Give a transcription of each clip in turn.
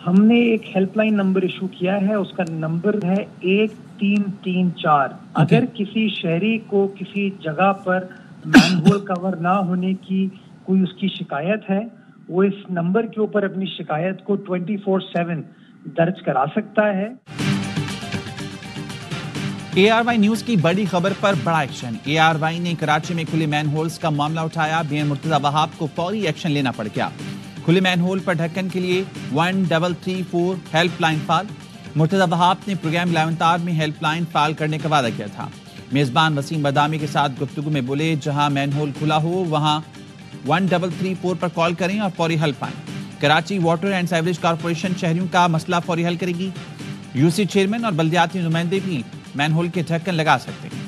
ہم نے ایک ہیلپ لائن نمبر ایشو کیا ہے، اس کا نمبر ہے 1334۔ اگر کسی شہری کو کسی جگہ پر مین ہول کور نہ ہونے کی کوئی اس کی شکایت ہے، وہ اس نمبر کے اوپر اپنی شکایت کو 24/7 درج کرا سکتا ہے۔ ARY نیوز کی بڑی خبر پر بڑا ایکشن۔ ARY نے کراچی میں کھلے مین ہولز کا معاملہ اٹھایا۔ BN مرتضی وہاب کو فوری ایکشن لینا پڑ گیا۔ کھلے مین ہول پر ڈھکن کے لیے 1334 ہیلپ لائن فعال۔ مرتضی وہاب نے پروگرام 11 آور میں ہیلپ لائن فعال کرنے کا وعدہ کیا تھا۔ میزبان وسیم بدامی کے ساتھ گفتگو میں بولے، جہاں مین ہول کھلا ہو وہاں 1334 پر کال کریں اور فوری حل پائیں۔ Karachi water and sewerage corporation شہریوں کا مسئلہ فوری حل کرے گی۔ UC چیئرمین اور بلدیاتی نمائندے بھی مین ہول کے ڈھکن لگا سکتے ہیں۔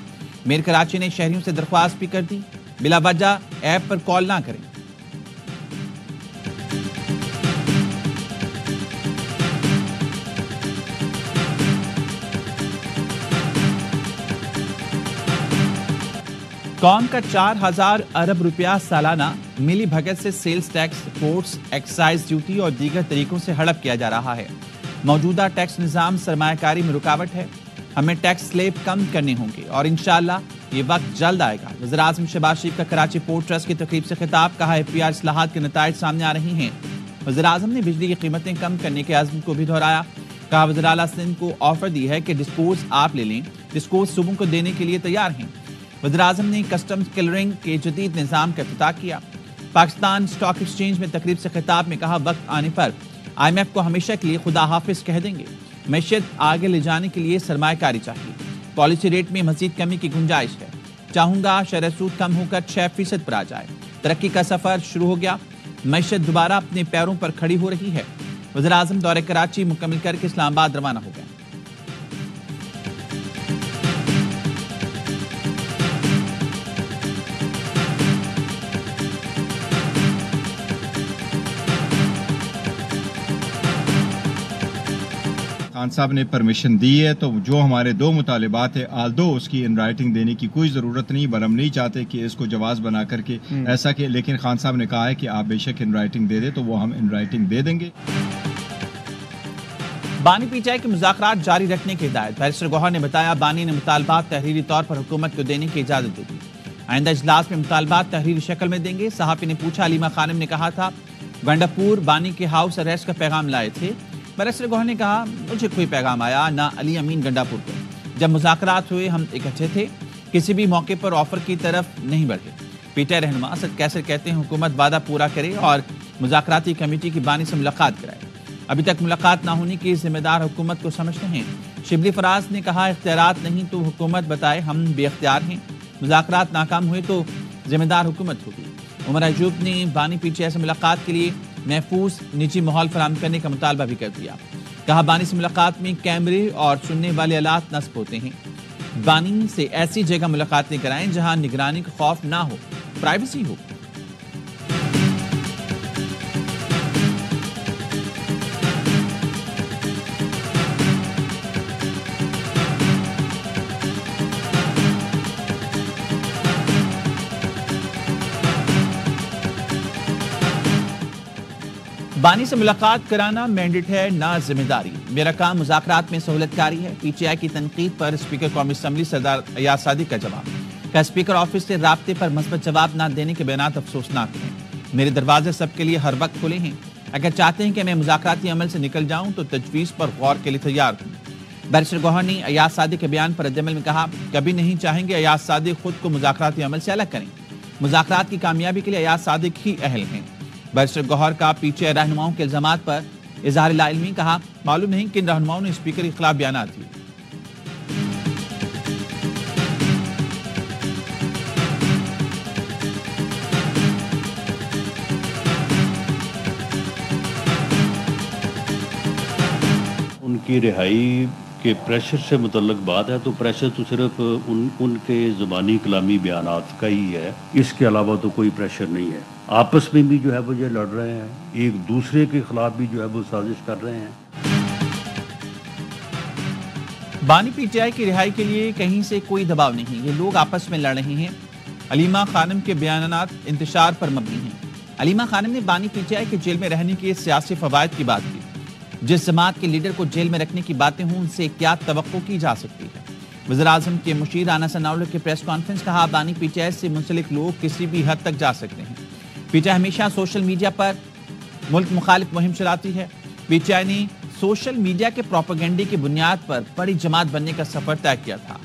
میر کراچی نے شہریوں سے درخواست بھی کر دی، بلا وجہ ایپ پر کال نہ کریں۔ قوم کا 4000 ارب روپیہ سالانہ ملی بھگت سے sales tax, ports, excise duty اور دیگر طریقوں سے ہڑپ کیا جا رہا ہے۔ موجودہ ٹیکس نظام سرمایہ کاری میں رکاوٹ ہے۔ ہمیں ٹیکس سلیب کم کرنے ہوں گے اور انشاءاللہ یہ وقت جلد آئے گا۔ وزیر اعظم شہباز شریف کا کراچی پورٹ ٹرسٹ کی تقریب سے خطاب، کہا IPR اصلاحات کے نتائج سامنے آ رہے ہیں۔ وزیر اعظم نے بجلی کی قیمتیں کم کرنے کے عزم کو بھی دہرایا، کہا وزیر اعلیٰ سندھ کو آفر دی ہے کہ ڈسپوز آپ لے لیں، ڈسپوز صوبوں کو دینے کے لیے تیار ہیں۔ وزیر اعظم نے کسٹمز کلیئرنگ کے جدید نظام کا افتتاح کیا۔ پاکستان اسٹاک ایکسچینج میں تقریب سے خطاب میں کہا، وقت آنے پر IMF کو ہمیشہ کے لیے خدا حافظ کہہ دیں گے۔ معیشت آگے لے جانے کے لیے سرمایہ کاری چاہیے۔ پالیسی ریٹ میں مزید کمی کی گنجائش ہے۔ چاہوں گا شرح سود کم ہو کر 6% پر آ جائے۔ ترقی کا سفر شروع ہو گیا، معیشت دوبارہ اپنے پیروں پر کھڑی ہو رہی ہے۔ وزیر اعظم دورہ کراچی مکمل کر کے اسلام آباد روانہ ہو گئے۔ خان صاحب نے پرمیشن دی ہے، تو جو ہمارے دو مطالبات ہیں، آلدو اس کی ان رائٹنگ دینے کی کوئی ضرورت نہیں، بل ہم نہیں چاہتے کہ اس کو جواز بنا کر کے ایسا کہ، لیکن خان صاحب نے کہا ہے کہ آپ بے شک ان رائٹنگ دے دیں، تو وہ ہم ان رائٹنگ دے دیں گے۔ بانی PTI کے مذاکرات جاری رکھنے کی ہدایت۔ بیرسٹر گوہر نے بتایا، بانی نے مطالبات تحریری طور پر حکومت کو دینے کی اجازت دے دی۔ آئندہ اجلاس میں مطالبات تحریری شکل میں دیں گے۔ صحافی نے پوچھا، علیمہ خانم نے کہا تھا گنڈاپور بانی کے ہاؤس اریسٹ کا پیغام لائے تھے۔ بیرسٹر گوہر نے کہا، مجھے کوئی پیغام آیا نہ علی امین گنڈاپور کو۔ جب مذاکرات ہوئے ہم اکٹھے تھے، کسی بھی موقع پر آفر کی طرف نہیں بڑھے۔ PTI رہنما اسد کیسر کہتے ہیں، حکومت وعدہ پورا کرے اور مذاکراتی کمیٹی کی بانی سے ملاقات کرائے۔ ابھی تک ملاقات نہ ہونے کی ذمہ دار حکومت کو سمجھتے ہیں۔ شبلی فراز نے کہا، اختیارات نہیں تو حکومت بتائے، ہم بے اختیار ہیں۔ مذاکرات ناکام ہوئے تو ذمہ دار حکومت ہوگی۔ عمر ایوب نے بانی PTI سے ملاقات کے لیے محفوظ نجی ماحول فراہم کرنے کا مطالبہ بھی کر دیا۔ کہا، بانی سے ملاقات میں کیمرے اور سننے والے آلات نصب ہوتے ہیں۔ بانی سے ایسی جگہ ملاقاتیں کرائیں جہاں نگرانی کا خوف نہ ہو، پرائیویسی ہو۔ بانی سے ملاقات کرانا مینڈیٹ ہے، نہ ذمہ داری۔ میرا کام مذاکرات میں سہولت کاری ہے۔ PTI کی تنقید پر اسپیکر قومی اسمبلی سردار ایاز صادق کا جواب، کہ اسپیکر آفس سے رابطے پر مثبت جواب نہ دینے کے بیانات افسوسناک ہیں۔ میرے دروازے سب کے لیے ہر وقت کھلے ہیں۔ اگر چاہتے ہیں کہ میں مذاکراتی عمل سے نکل جاؤں تو تجویز پر غور کے لیے تیار ہوں۔ بیرسٹر گوہر نے ایاز صادق کے بیان پر رد عمل میں کہا، کبھی نہیں چاہیں گے ایاز صادق خود کو مذاکراتی عمل سے الگ کریں۔ مذاکرات کی کامیابی کے لیے ایاز صادق ہی اہل ہیں۔ بیرسٹر گوہر کا PTI رہنماؤں کے الزامات پر اظہار لا علمی، کہا، معلوم نہیں کن رہنماؤں نے اسپیکر کے خلاف بیانات دیے۔ ان کی رہائی کے پریشر سے متعلق بات ہے، تو پریشر تو صرف ان کے زبانی کلامی بیانات کا ہی ہے، اس کے علاوہ تو کوئی پریشر نہیں ہے۔ آپس میں بھی جو ہے وہ یہ لڑ رہے ہیں، ایک دوسرے کے خلاف بھی جو ہے وہ سازش کر رہے ہیں۔ بانی PTI کی رہائی کے لیے کہیں سے کوئی دباؤ نہیں، یہ لوگ آپس میں لڑ رہے ہیں۔ علیمہ خانم کے بیانات انتشار پر مبنی ہیں۔ علیمہ خانم نے بانی PTI کے جیل میں رہنے کے سیاسی فوائد کی بات کی۔ جس جماعت کے لیڈر کو جیل میں رکھنے کی باتیں ہوں ان سے کیا توقع کی جا سکتی ہے؟ وزیراعظم کے مشیر رانا ثناءاللہ کی پریس کانفرنس، کہا بانی پی ٹی آئی سے منسلک لوگ کسی بھی حد تک جا سکتے ہیں۔ پی ٹی آئی ہمیشہ سوشل میڈیا پر ملک مخالف مہم چلاتی ہے۔ پی ٹی آئی نے سوشل میڈیا کے پروپیگنڈے کی بنیاد پر بڑی جماعت بننے کا سفر طے کیا تھا۔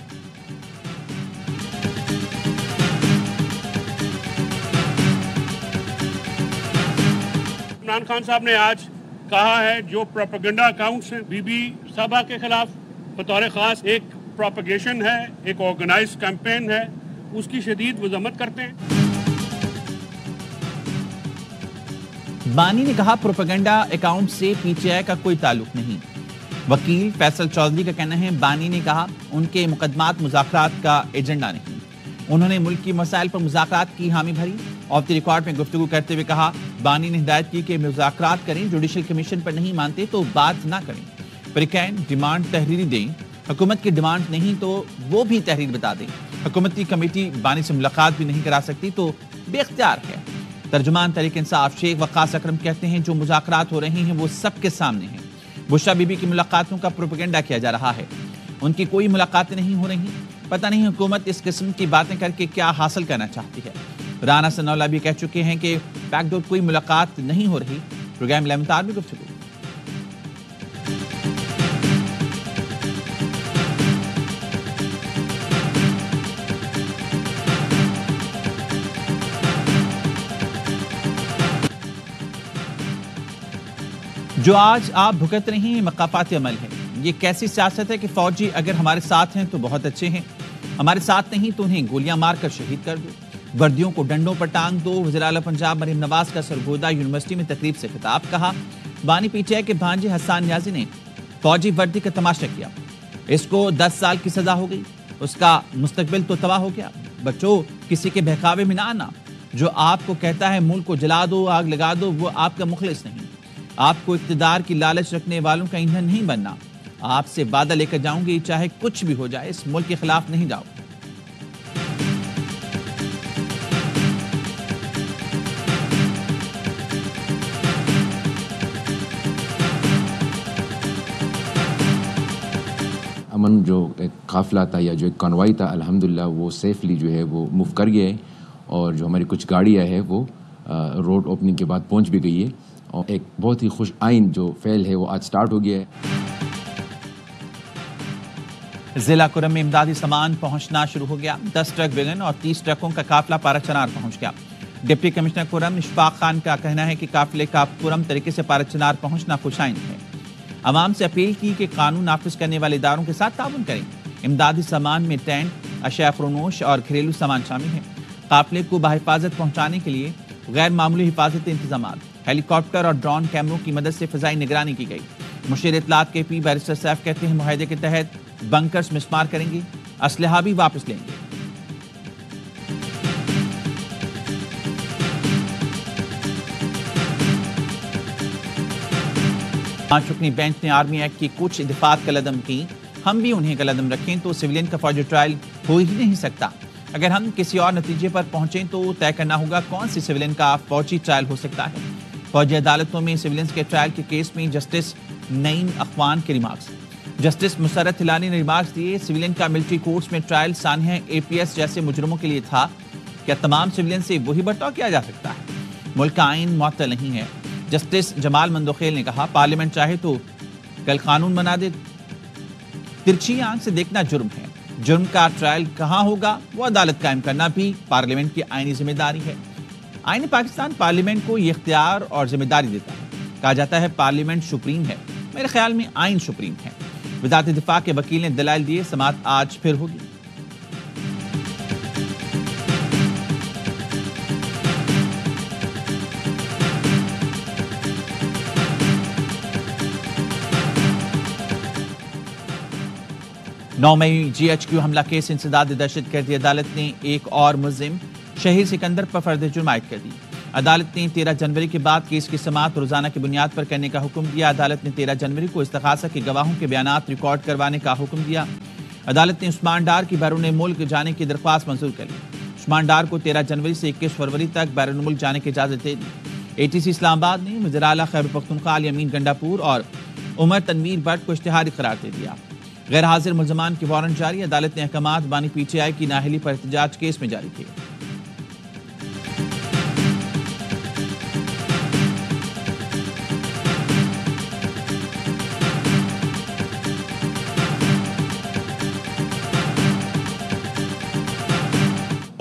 عمران خان صاحب نے آج کہا ہے جو پروپیگنڈا اکاؤنٹس ہیں بی بی صاحبہ کے خلاف بطور خاص ایک پروپیگیشن ہے، ایک آرگنائز کیمپین ہے، اس کی شدید مذمت کرتے ہیں۔ بانی نے کہا پروپیگنڈا اکاؤنٹ سے پی ٹی آئی کا کوئی تعلق نہیں۔ وکیل فیصل چودھری کا کہنا ہے بانی نے کہا ان کے مقدمات مذاکرات کا ایجنڈا نہیں۔ انہوں نے ملک کی مسائل پر مذاکرات کی حامی بھری۔ آف دی ریکارڈ میں گفتگو کرتے ہوئے کہا بانی نے ہدایت کی کہ مذاکرات کریں، جوڈیشل کمیشن پر نہیں مانتے تو بات نہ کریں۔ فریقین ڈیمانڈ تحریری دیں، حکومت کی ڈیمانڈ نہیں تو وہ بھی تحریر بتا دیں۔ حکومتی کمیٹی بانی سے ملاقات بھی نہیں کرا سکتی تو بے اختیار ہے۔ ترجمان تحریک انصاف شیخ وقاص اکرم کہتے ہیں جو مذاکرات ہو رہے ہیں وہ سب کے سامنے ہیں۔ بشرا بی بی کی ملاقاتوں کا پروپیگنڈا کیا جا رہا ہے، ان کی کوئی ملاقاتیں نہیں ہو رہی۔ پتہ نہیں حکومت اس قسم کی باتیں کر کے کیا حاصل کرنا چاہتی ہے۔ رانا ثناءاللہ بھی کہہ چکے ہیں کہ بیک ڈور کوئی ملاقات نہیں ہو رہی۔ پروگرام لیمتار میں گفتگو۔ جو آج آپ بھگت رہے ہیں مقافات عمل ہے۔ یہ کیسی سیاست ہے کہ فوجی اگر ہمارے ساتھ ہیں تو بہت اچھے ہیں، ہمارے ساتھ نہیں تو انہیں گولیاں مار کر شہید کر دو، وردیوں کو ڈنڈوں پر ٹانگ دو۔ وزیر اعلیٰ پنجاب مریم نواز کا سرگودا یونیورسٹی میں تقریب سے خطاب، کہا بانی پی ٹی آئی کے بھانجے حسان نیازی نے فوجی وردی کا تماشا کیا، اس کو 10 سال کی سزا ہو گئی، اس کا مستقبل تو تباہ ہو گیا۔ بچوں کسی کے بہکاوے میں نہ آنا، جو آپ کو کہتا ہے ملک کو جلا دو، آگ لگا دو، وہ آپ کا مخلص نہیں۔ آپ کو اقتدار کی لالچ رکھنے والوں کا ایندھن نہیں بننا۔ آپ سے وعدہ لے کر جاؤں گی چاہے کچھ بھی ہو جائے، اس ملک کے خلاف نہیں جاؤ۔ امن جو ایک قافلہ تھا یا جو ایک کانوائی تھا، الحمدللہ وہ سیفلی جو ہے وہ موو کر گیا ہے، اور جو ہماری کچھ گاڑیاں ہیں وہ روڈ اوپننگ کے بعد پہنچ بھی گئی ہے، اور ایک بہت ہی خوش آئین جو فعل ہے وہ آج سٹارٹ ہو گیا ہے۔ ضلع کرم میں امدادی سامان پہنچنا شروع ہو گیا۔ 10 ٹرک ویگن اور 30 ٹرکوں کا قافلہ پارا چنار پہنچ گیا۔ ڈپٹی کمشنر کرم اشفاق خان کا کہنا ہے کہ قافلے کا پرم طریقے سے پارا چنار پہنچنا خوش آئند ہے۔ عوام سے اپیل کی کہ قانون نافذ کرنے والے اداروں کے ساتھ تعاون کریں۔ امدادی سامان میں ٹینٹ، اشیاء خرونوش اور گھریلو سامان شامل ہیں۔ قافلے کو بحفاظت پہنچانے کے لیے غیر معمولی حفاظتی انتظامات، ہیلی کاپٹر اور ڈرون کیمروں کی مدد سے فضائی نگرانی کی گئی۔ مشیر اطلاعات کے پی بیرسٹر سیف کہتے ہیں معاہدے کے تحت بنکرز مسمار کریں گے، اسلحہ بھی واپس لیں گے۔ رکنی بینچ نے آرمی ایکٹ کی کچھ دفعات کالعدم کی، ہم بھی انہیں کالعدم رکھیں تو سویلین کا فوجی ٹرائل ہو ہی نہیں سکتا۔ اگر ہم کسی اور نتیجے پر پہنچیں تو طے کرنا ہوگا کون سی سویلین کا فوجی ٹرائل ہو سکتا ہے۔ فوجی عدالتوں میں سویلینز کے ٹرائل کے کیس میں جسٹس نعیم اخوان کے ریمارکس۔ جسٹس مسرت ہلانی نے ریمارکس دیے، سویلین کا ملٹری کورٹس میں ٹرائل سانحہ اے پی ایس جیسے مجرموں کے لیے تھا، کیا تمام سویلین سے وہی برتاؤ کیا جا سکتا ہے؟ ملک کا آئین معطل نہیں ہے۔ جسٹس جمال مندوخیل نے کہا پارلیمنٹ چاہے تو کل قانون بنا دے، ترچھی آنکھ سے دیکھنا جرم ہے۔ جرم کا ٹرائل کہاں ہوگا وہ عدالت قائم کرنا بھی پارلیمنٹ کی آئینی ذمہ داری ہے۔ آئین پاکستان پارلیمنٹ کو یہ اختیار اور ذمہ داری دیتا ہے۔ کہا جاتا ہے پارلیمنٹ سپریم ہے، میرے خیال میں آئین سپریم ہے۔ وزارت دفاع کے وکیل نے دلائل دیے، سماعت آج پھر ہوگی۔ مئی جی ایچ کیو حملہ کیس انسداد دہشت گردی، عدالت نے ایک اور ملزم شہید سکندر پر فرد جرم عائد کر دی۔ عدالت نے 13 جنوری کے بعد کیس کی سماعت روزانہ کی بنیاد پر کرنے کا حکم دیا۔ عدالت نے 13 جنوری کو استغاثہ کے گواہوں کے بیانات ریکارڈ کروانے کا حکم دیا۔ عدالت نے عثمان ڈار کی بیرون ملک جانے کی درخواست منظور کر لی۔ عثمان ڈار کو 13 جنوری سے 21 فروری تک بیرون ملک جانے کی اجازت دے دی۔ اے ٹی سی اسلام آباد نے وزیر اعلیٰ خیبر پختونخوا الیمین گنڈاپور اور عمر تنویر بٹ کو اشتہاری قرار دے دیا۔ غیر حاضر ملزمان کے وارنٹ جاری، عدالت نے احکامات بانی پی ٹی آئی کی نااہلی پر احتجاج کیس میں جاری کیے۔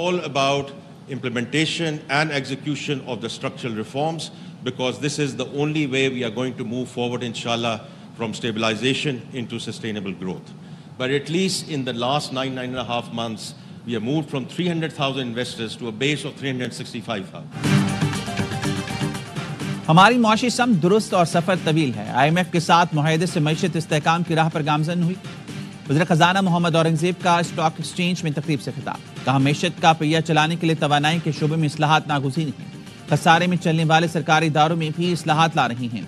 All about implementation and execution of the structural reforms, because this is the only way we are going to move forward, inshallah, from stabilization into sustainable growth. But at least in the last 9.5 months, we have moved from 300,000 investors to a base of 365,000. ہماری معاشی سمت درست اور سفر طویل ہے۔ I am F کے ساتھ معاہدے سے معیشت استحکام کی راہ پر گامزن ہوئی۔ وزیر خزانہ محمد اورنگزیب کا اسٹاک ایکسچینج میں تقریب سے خطاب، کہا معیشت کا پہیہ چلانے کے لیے توانائی کے شعبے میں اصلاحات ناگزیر ہیں، خسارے میں چلنے والے سرکاری اداروں میں بھی اصلاحات لا رہی ہیں۔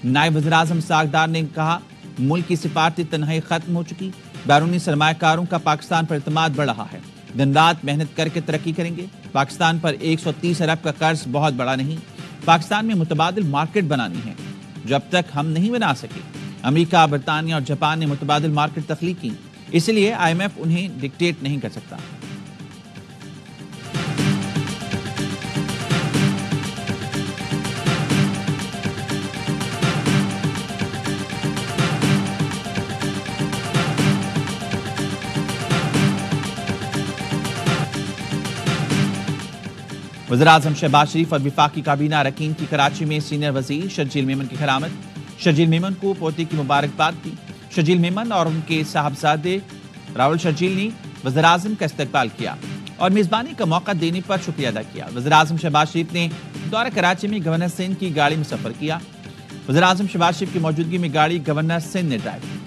نائب وزیر اعظم اسحاق ڈار نے کہا ملک کی سفارتی تنہائی ختم ہو چکی، بیرونی سرمایہ کاروں کا پاکستان پر اعتماد بڑھ رہا ہے، دن رات محنت کر کے ترقی کریں گے۔ پاکستان پر 130 ارب کا قرض بہت بڑا نہیں، پاکستان میں متبادل مارکیٹ بنانی ہے جو اب تک ہم نہیں بنا سکے۔ امریکہ، برطانیہ اور جاپان نے متبادل مارکیٹ تخلیق کی، اس لیے آئی ایم ایف انہیں ڈکٹیٹ نہیں کر سکتا۔ وزیراعظم شہباز شریف اور وفاقی کابینہ اراکین کی کراچی میں سینئر وزیر شرجیل میمن کی خیرآمد، شرجیل میمن کو پوتے کی مبارکباد دی۔ شرجیل میمن اور ان کے صاحبزادے راول شرجیل نے وزیراعظم کا استقبال کیا اور میزبانی کا موقع دینے پر شکریہ ادا کیا۔ وزیراعظم شہباز شریف نے دورہ کراچی میں گورنر سندھ کی گاڑی میں سفر کیا۔ وزیراعظم شہباز شریف کی موجودگی میں گاڑی گورنر سندھ نے ڈرائیو کی۔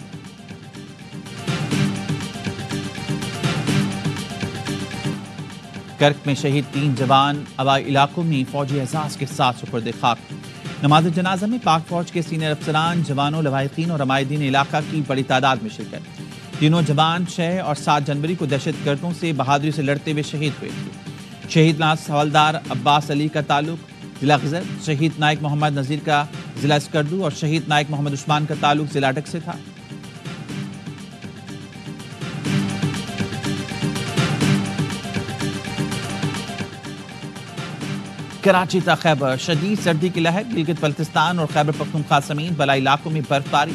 کرک میں شہید 3 جوان آبائی علاقوں میں فوجی اعزاز کے ساتھ سپرد خاک۔ نماز جنازہ میں پاک فوج کے سینئر افسران، جوانوں، لواحقین اور عمائدین علاقہ کی بڑی تعداد میں شرکت۔ تینوں جوان 6 اور 7 جنوری کو دہشت گردوں سے بہادری سے لڑتے ہوئے شہید ہوئے تھے۔ شہید لاس حوالدار عباس علی کا تعلق ضلع غزر، شہید نائک محمد نذیر کا ضلع اسکردو اور شہید نائک محمد عثمان کا تعلق ضلع اٹک سے تھا۔ کراچی تا خیبر شدید سردی کی لہر، گلگت بلتستان اور خیبر پختونخوا سمیت بالائی علاقوں میں برف باری،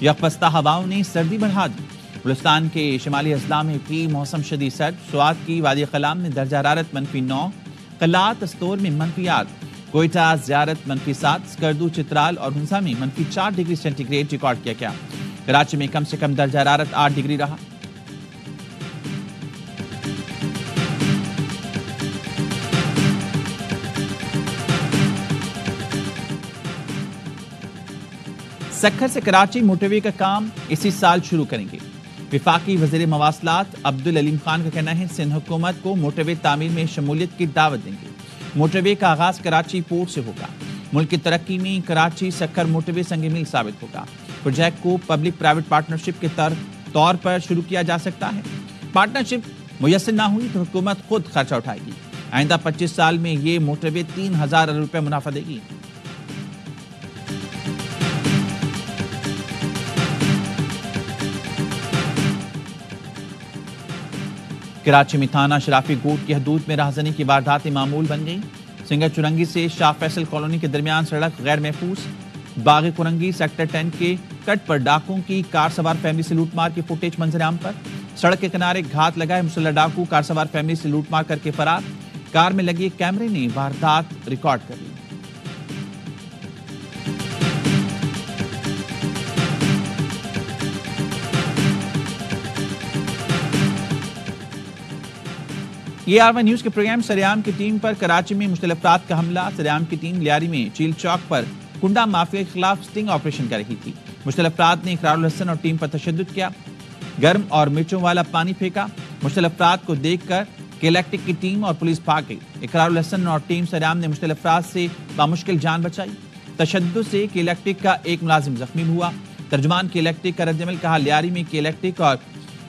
یکپستہ ہواؤں نے سردی بڑھا دی۔ بلوچستان کے شمالی اضلاع میں بھی موسم شدید سرد، سوات کی وادی خلام میں درجہ حرارت -9، قلات استور میں -8، کوئٹہ زیارت -7، اسکردو، چترال اور ہنسا میں -4 ڈگری سینٹی گریڈ ریکارڈ کیا گیا۔ کراچی میں کم سے کم درجہ حرارت 8 ڈگری رہا۔ سکھر سے کراچی موٹر وے کا کام اسی سال شروع کریں گے۔ وفاقی وزیر مواصلات عبدالعلیم خان کا کہنا ہے سندھ حکومت کو موٹر وے تعمیر میں شمولیت کی دعوت دیں گے۔ موٹر وے کا آغاز کراچی پورٹ سے ہوگا۔ ملک کی ترقی میں کراچی سکھر موٹر وے سنگ میل ثابت ہوگا۔ پروجیکٹ کو پبلک پرائیویٹ پارٹنرشپ کے طور پر شروع کیا جا سکتا ہے۔ پارٹنرشپ میسر نہ ہوئی تو حکومت خود خرچہ اٹھائے گی۔ آئندہ 25 سال میں یہ موٹر وے 3000 ارب روپے منافع دے گی۔ کراچی میں تھانہ شرافی گوٹ کی حدود میں راہزنی کی وارداتیں معمول بن گئی۔ سنگر چرنگی سے شاہ فیصل کالونی کے درمیان سڑک غیر محفوظ۔ باغ کرنگی سیکٹر 10 کے کٹ پر ڈاکوں کی کار سوار فیملی سے لوٹ مار کی فوٹیج منظر عام پر۔ سڑک کے کنارے گھات لگائے مسلح ڈاکو کار سوار فیملی سے لوٹ مار کر کے فرار۔ کار میں لگے کیمرے نے واردات ریکارڈ کر لی۔ یہ آر1 نیوز کے پروگرام سریام کی ٹیم پر کراچی میں مشتعل افراد کا حملہ۔ سریام کی ٹیم لیاری میں چیل چوک پر کنڈا مافیا کے خلاف سٹنگ آپریشن کر رہی تھی۔ مشتعل افراد نے اقرار الحسن اور ٹیم پر تشدد کیا، گرم اور مرچوں والا پانی پھینکا۔ مشتعل افراد کو دیکھ کر کیلیکٹک کی ٹیم اور پولیس بھاگ گئی۔ اقرار الحسن اور ٹیم سریام نے مشتعل افراد سے بامشکل جان بچائی۔ تشدد سے کیلیکٹک کا ایک ملازم زخمی ہوا۔ ترجمان کیلیکٹک کا رد عمل، کہا لیاری میں کیلیکٹک اور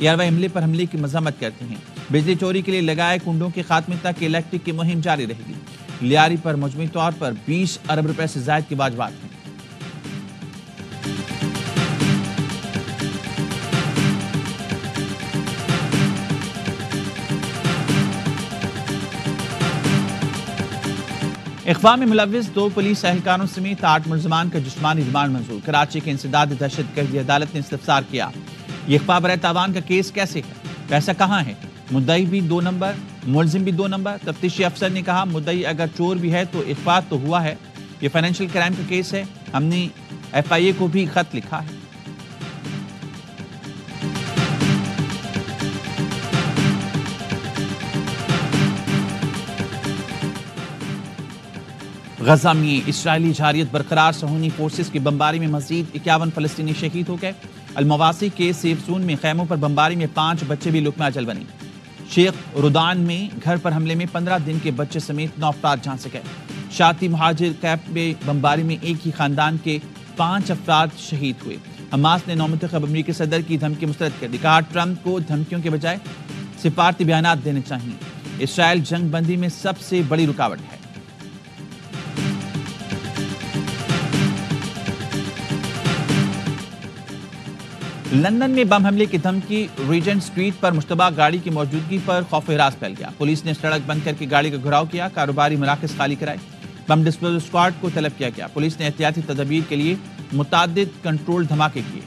ARY عملے پر حملے کی مذمت کرتے ہیں۔ بجلی چوری کے لیے لگائے کنڈوں کے خاتمے تک الیکٹرک کی مہم جاری رہے گی۔ لیاری پر مجموعی طور پر 20 ارب روپے سے زائد کی واجبات ہیں۔ اغوا میں ملوث 2 پولیس اہلکاروں سمیت 8 ملزمان کا جسمانی ریمانڈ منظور۔ کراچی کے انسداد دہشت گردی عدالت نے استفسار کیا، یہ اغوا برائے تاوان کا کیس کیسے ہے، پیسہ کہاں ہے، مدعی بھی 2 نمبر، ملزم بھی 2 نمبر۔ تفتیشی افسر نے کہا مدعی اگر چور بھی ہے تو اغوا تو ہوا ہے، یہ فائنینشیل کرائم کا کیس ہے، ہم نے FIA کو بھی خط لکھا ہے۔ غزہ میں اسرائیلی جارحیت برقرار، صہیونی فورسز کی بمباری میں مزید 51 فلسطینی شہید ہو گئے۔ المواسی کے سیف زون میں خیموں پر بمباری میں 5 بچے بھی لقمہ اجل بنے۔ شیخ رودان میں گھر پر حملے میں 15 دن کے بچے سمیت 9 افراد جان سے گئے۔ شاتی مہاجر کیمپ میں بمباری میں ایک ہی خاندان کے 5 افراد شہید ہوئے۔ حماس نے نومنتخب امریکی صدر کی دھمکی مسترد کر دی، کہا ٹرمپ کو دھمکیوں کے بجائے سفارتی بیانات دینے چاہیے، اسرائیل جنگ بندی میں سب سے بڑی رکاوٹ ہے۔ لندن میں بم حملے کی دھمکی، ریجنٹ سٹریٹ پر مشتبہ گاڑی کی موجودگی پر خوف و ہراس پھیل گیا۔ پولیس نے سڑک بند کر کے گاڑی کا گھراؤ کیا، کاروباری مراکز خالی کرائے، بم ڈسپوزل اسکواڈ کو طلب کیا گیا۔ پولیس نے احتیاطی تدابیر کے لیے متعدد کنٹرول دھماکے کیے۔